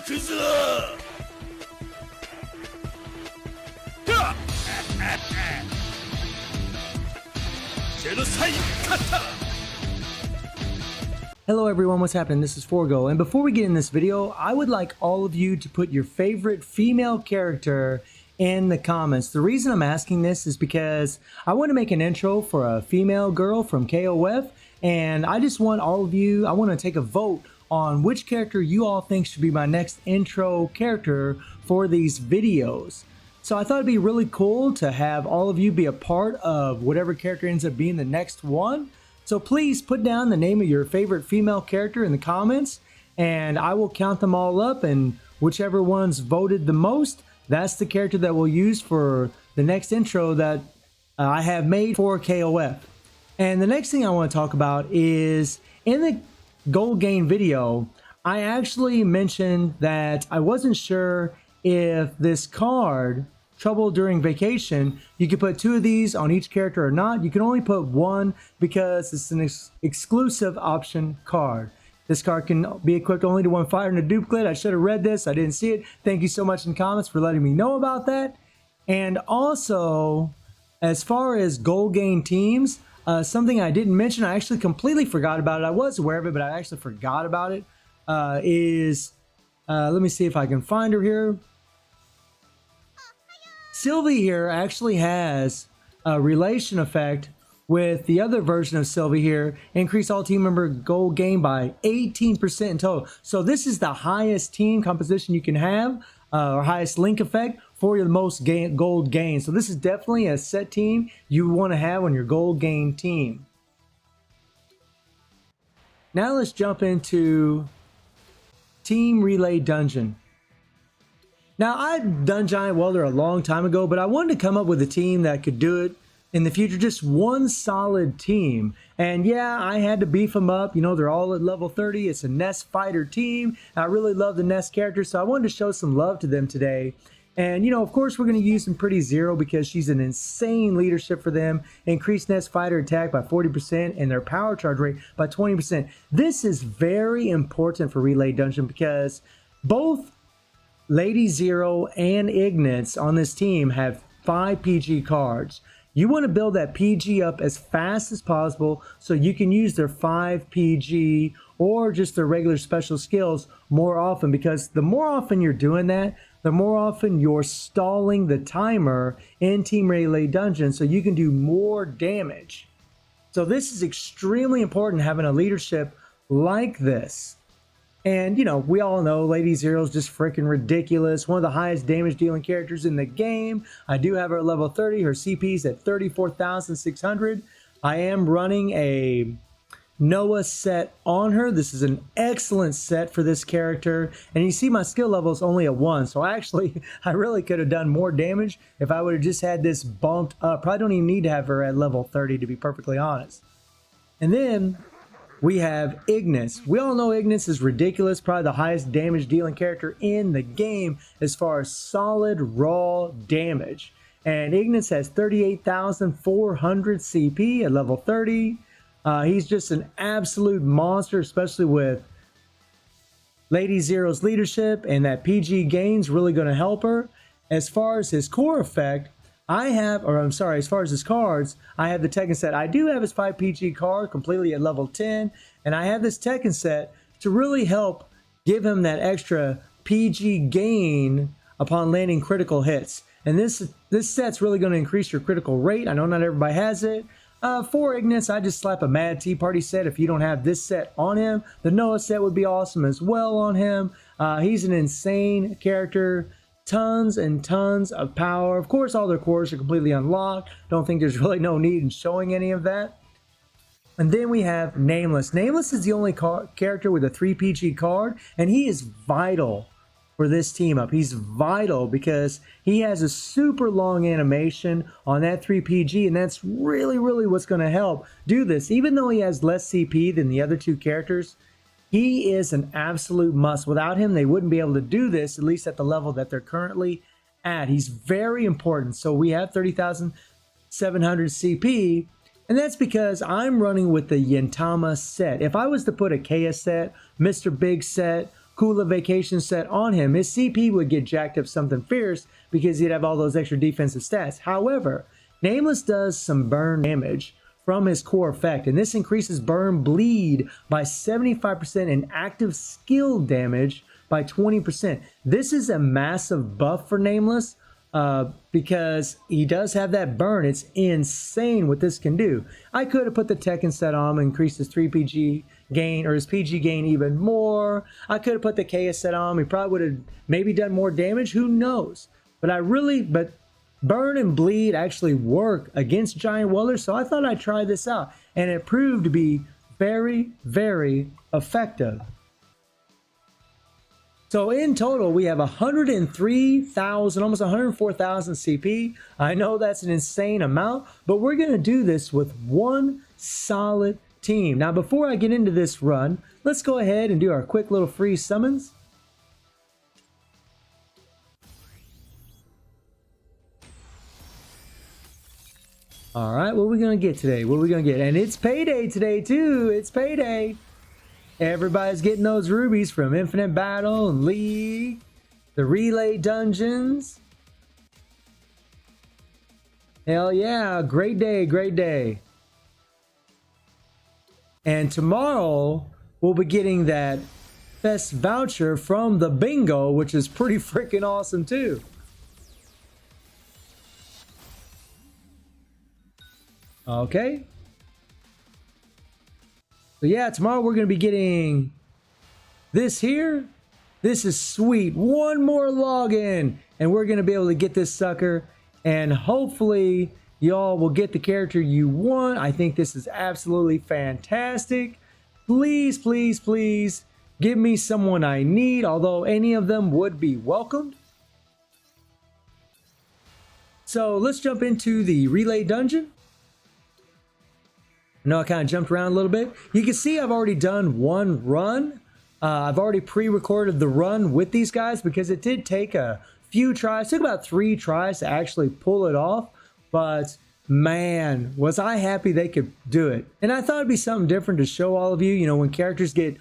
くぞジェノサイカッタ Hello everyone, what's happening? This is Forgo, and before we get in this video, I would like all of you to put your favorite female character in the comments. The reason I'm asking this is because I want to make an intro for a female girl from KOF, and I just want all of you, I want to take a vote on which character you all think should be my next intro character for these videos. So I thought it'd be really cool to have all of you be a part of whatever character ends up being the next one. So please put down the name of your favorite female character in the comments, and I will count them all up, and whichever one's voted the most, that's the character that we'll use for the next intro that I have made for KOF. And the next thing I want to talk about is, in the gold gain video, I actually mentioned that I wasn't sure if this card, Trouble During Vacation, you could put 2 of these on each character or not. You can only put 1 because it's an exclusive option card. This card can be equipped only to 1 fighter and a duplicate. I should have read this. I didn't see it. Thank you so much in comments for letting me know about that. And also, as far as gold gain teams, something I didn't mention, I actually completely forgot about it. I was aware of it, but I actually forgot about it. Let me see if I can find her here. Sylvie here actually has a relation effect with the other version of Sylvie here. Increase all team member gold gain by 18% in total. So this is the highest team composition you can have, or highest link effect for your most gold gain. So this is definitely a set team you want to have on your gold gain team. Now let's jump into Team Relay Dungeon. Now, I've done Giant Welder a long time ago, but I wanted to come up with a team that could do it in the future, just one solid team. And yeah, I had to beef them up. You know, they're all at level 30. It's a Nest fighter team. I really love the Nest characters, so I wanted to show some love to them today. And, you know, of course, we're going to use some Pretty Zero because she's an insane leadership for them. Increase Nest fighter attack by 40% and their power charge rate by 20%. This is very important for Relay Dungeon because both Lady Zero and Ignitz on this team have 5 PG cards. You want to build that PG up as fast as possible so you can use their 5 PG or just their regular special skills more often, because the more often you're doing that, the more often you're stalling the timer in Team Relay Dungeon so you can do more damage. So this is extremely important, having a leadership like this. And, you know, we all know Lady Zero is just freaking ridiculous. One of the highest damage dealing characters in the game. I do have her at level 30. Her CP is at 34,600. I am running a Noah set on her. This is an excellent set for this character. And you see my skill level is only at 1. So actually, I really could have done more damage if I would have just had this bumped up. Probably don't even need to have her at level 30, to be perfectly honest. And then we have Ignitz. We all know Ignitz is ridiculous, probably the highest damage dealing character in the game as far as solid raw damage. And Ignitz has 38,400 CP at level 30. He's just an absolute monster, especially with Lady Zero's leadership, and that PG gain's really going to help her. As far as his core effect, as far as his cards, I have the Tekken set. I do have his 5 PG card completely at level 10, and I have this Tekken set to really help give him that extra PG gain upon landing critical hits. And this set's really going to increase your critical rate. I know not everybody has it. For Ignitz, I just slap a Mad Tea Party set if you don't have this set on him. The Noah set would be awesome as well on him. He's an insane character. Tons and tons of power. Of course, all their cores are completely unlocked. Don't think there's really no need in showing any of that. And then we have Nameless. Nameless is the only character with a 3 PG card, and he is vital for this team up. He's vital because he has a super long animation on that 3 PG, and that's really, really what's going to help do this. Even though he has less CP than the other 2 characters, he is an absolute must. Without him, they wouldn't be able to do this, at least at the level that they're currently at. He's very important. So we have 30,700 CP, and that's because I'm running with the Yentama set. If I was to put a Kea set, Mr. Big set, Kula vacation set on him, his CP would get jacked up something fierce because he'd have all those extra defensive stats. However, Nameless does some burn damage from his core effect, and this increases burn bleed by 75% and active skill damage by 20%. This is a massive buff for Nameless because he does have that burn. It's insane what this can do. I could have put the Tekken set on him and increased his 3 PG gain or his PG gain even more. I could have put the KS set on him. He probably would have maybe done more damage. Who knows? But burn and bleed actually work against Giant Welder, so I thought I'd try this out, and it proved to be very, very effective. So in total, we have 103,000, almost 104,000 CP. I know that's an insane amount, but we're going to do this with one solid team. Now, before I get into this run, let's go ahead and do our quick little free summons. All right, what are we going to get today? What are we going to get? And it's payday today, too. It's payday. Everybody's getting those rubies from Infinite Battle and League, the Relay Dungeons. Hell yeah, great day, great day. And tomorrow, we'll be getting that Fest voucher from the bingo, which is pretty freaking awesome, too. Okay. So yeah, tomorrow we're going to be getting this here. This is sweet. One more login and we're going to be able to get this sucker. And hopefully y'all will get the character you want. I think this is absolutely fantastic. Please, please, please give me someone I need. Although any of them would be welcomed. So let's jump into the Relay Dungeon. I know I kind of jumped around a little bit. You can see I've already done one run. I've already pre-recorded the run with these guys because it did take a few tries. It took about 3 tries to actually pull it off. But man, was I happy they could do it. And I thought it'd be something different to show all of you. You know, when characters get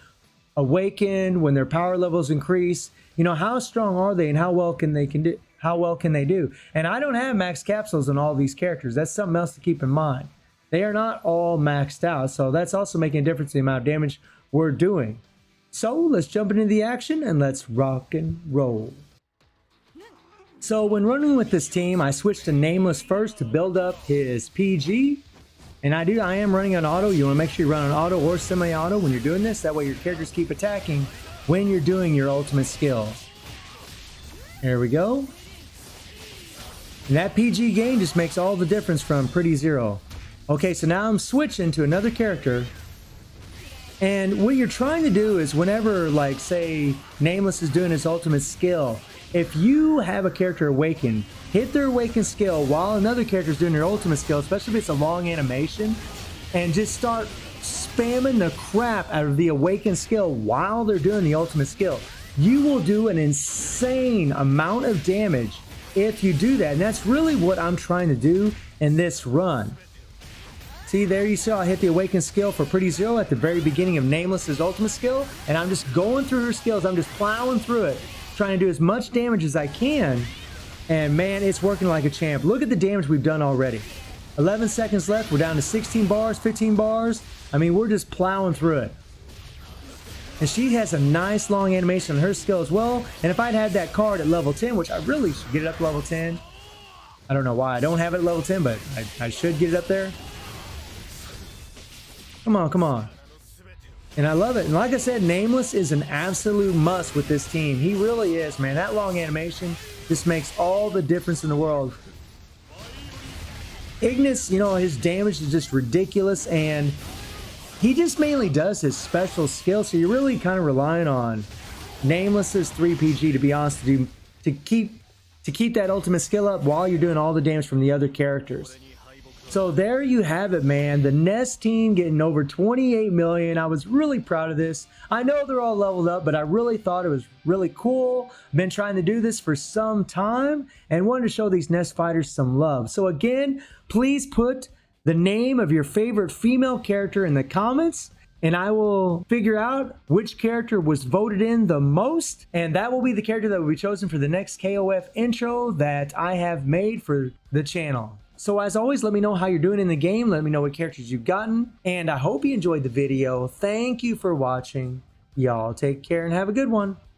awakened, when their power levels increase, you know, how strong are they and how well can they do? How well can they do? And I don't have max capsules on all these characters. That's something else to keep in mind. They are not all maxed out, so that's also making a difference in the amount of damage we're doing. So let's jump into the action and let's rock and roll. So when running with this team, I switched to Nameless first to build up his PG. And I am running on auto. You want to make sure you run on auto or semi-auto when you're doing this. That way your characters keep attacking when you're doing your ultimate skill. There we go. And that PG gain just makes all the difference from pretty zero. Okay, so now I'm switching to another character. And what you're trying to do is whenever, like, say, Nameless is doing his ultimate skill, if you have a character awakened, hit their awakened skill while another character is doing their ultimate skill, especially if it's a long animation, and just start spamming the crap out of the awakened skill while they're doing the ultimate skill. You will do an insane amount of damage if you do that. And that's really what I'm trying to do in this run. See, there you saw I hit the awakened skill for Pretty Zero at the very beginning of Nameless's ultimate skill, and I'm just going through her skills. I'm just plowing through it, trying to do as much damage as I can, and man, it's working like a champ. Look at the damage we've done already. 11 seconds left. We're down to 16 bars, 15 bars. I mean, we're just plowing through it. And she has a nice long animation on her skill as well, and if I'd had that card at level 10, which I really should get it up to level 10. I don't know why I don't have it at level 10, but I should get it up there. Come on, come on. And I love it. And like I said, Nameless is an absolute must with this team. He really is, man. That long animation just makes all the difference in the world. Ignis, you know, his damage is just ridiculous, and he just mainly does his special skill, so you're really kind of relying on Nameless's 3 PG, to be honest, to keep that ultimate skill up while you're doing all the damage from the other characters. So there you have it, man. The Nest team getting over 28 million. I was really proud of this. I know they're all leveled up, but I really thought it was really cool. I've been trying to do this for some time and wanted to show these Nest fighters some love. So again, please put the name of your favorite female character in the comments. and I will figure out which character was voted in the most, and that will be the character that will be chosen for the next KOF intro that I have made for the channel. So as always, let me know how you're doing in the game. Let me know what characters you've gotten, and I hope you enjoyed the video. Thank you for watching. Y'all take care and have a good one.